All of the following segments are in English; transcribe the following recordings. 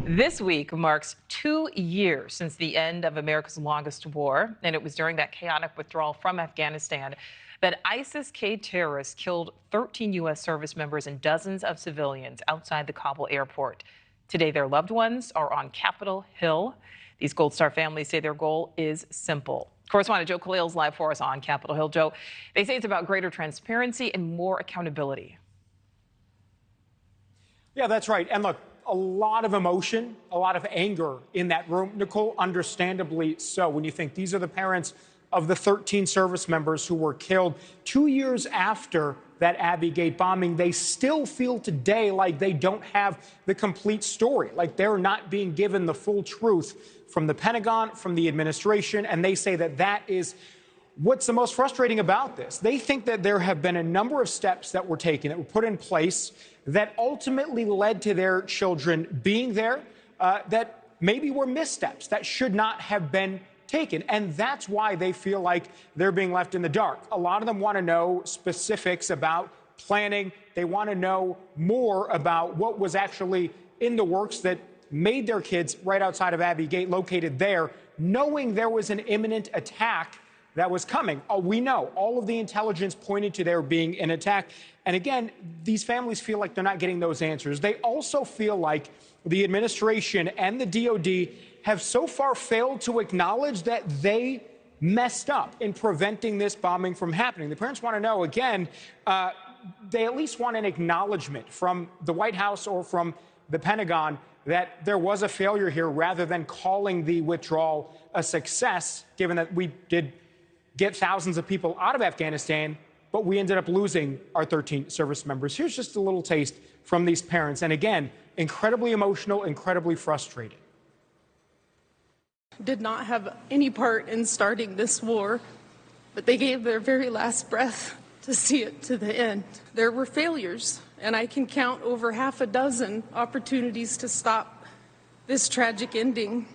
This week marks 2 years since the end of America's longest war, and it was during that chaotic withdrawal from Afghanistan that ISIS-K terrorists killed 13 U.S. service members and dozens of civilians outside the Kabul airport. Today, their loved ones are on Capitol Hill. These Gold Star families say their goal is simple. Correspondent Joe Khalil is live for us on Capitol Hill. Joe, they say it's about greater transparency and more accountability. Yeah, that's right. And look, a lot of emotion, a lot of anger in that room. Nichole, understandably so, when you think these are the parents of the 13 service members who were killed 2 years after that Abbey Gate bombing. They still feel today like they don't have the complete story, like they're not being given the full truth from the Pentagon, from the administration, and they say that that is what's the most frustrating about this. They think that there have been a number of steps that were taken, that were put in place, that ultimately led to their children being there, that maybe were missteps that should not have been taken. And that's why they feel like they're being left in the dark. A lot of them want to know specifics about planning. They want to know more about what was actually in the works that made their kids right outside of Abbey Gate, located there, knowing there was an imminent attack that was coming. We know all of the intelligence pointed to there being an attack. And again, these families feel like they're not getting those answers. They also feel like the administration and the DOD have so far failed to acknowledge that they messed up in preventing this bombing from happening. The parents want to know, again, they at least want an acknowledgement from the White House or from the Pentagon that there was a failure here, rather than calling the withdrawal a success, given that we did get thousands of people out of Afghanistan, but we ended up losing our 13 service members. Here's just a little taste from these parents. And again, incredibly emotional, incredibly frustrated. Did not have any part in starting this war, but they gave their very last breath to see it to the end. There were failures, and I can count over half a dozen opportunities to stop this tragic ending.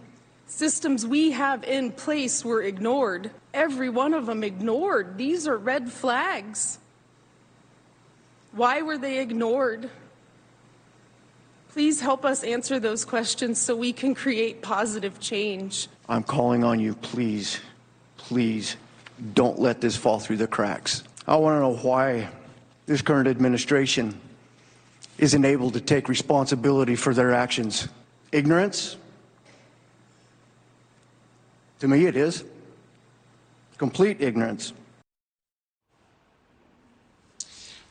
Systems we have in place were ignored. Every one of them ignored. These are red flags. Why were they ignored? Please help us answer those questions so we can create positive change. I'm calling on you, please, please don't let this fall through the cracks. I want to know why this current administration isn't able to take responsibility for their actions. Ignorance? To me, it is. Complete ignorance.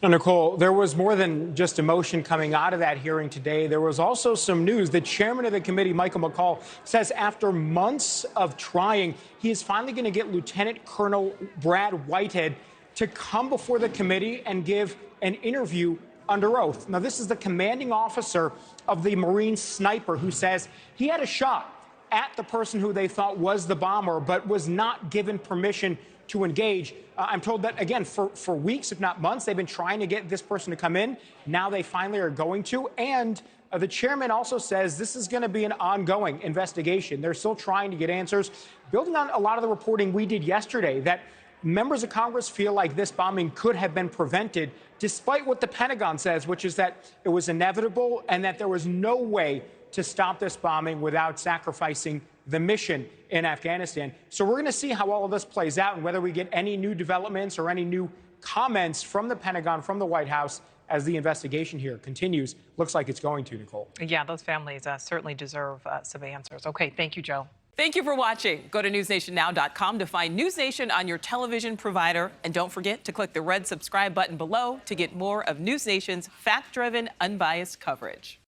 Now, Nichole, there was more than just emotion coming out of that hearing today. There was also some news. The chairman of the committee, Michael McCall, says after months of trying, he is finally going to get Lieutenant Colonel Brad Whitehead to come before the committee and give an interview under oath. Now, this is the commanding officer of the Marine sniper who says he had a shot at the person who they thought was the bomber, but was not given permission to engage. I'm told that, again, for weeks, if not months, they've been trying to get this person to come in. Now they finally are going to. And the chairman also says this is going to be an ongoing investigation. They're still trying to get answers, building on a lot of the reporting we did yesterday, that members of Congress feel like this bombing could have been prevented, despite what the Pentagon says, which is that it was inevitable and that there was no way to stop this bombing without sacrificing the mission in Afghanistan. So we're going to see how all of this plays out and whether we get any new developments or any new comments from the Pentagon, from the White House, as the investigation here continues. Looks like it's going to, Nichole. Yeah, those families certainly deserve some answers. Okay, thank you, Joe. Thank you for watching. Go to newsnationnow.com to find News Nation on your television provider. And don't forget to click the red subscribe button below to get more of News Nation's fact-driven, unbiased coverage.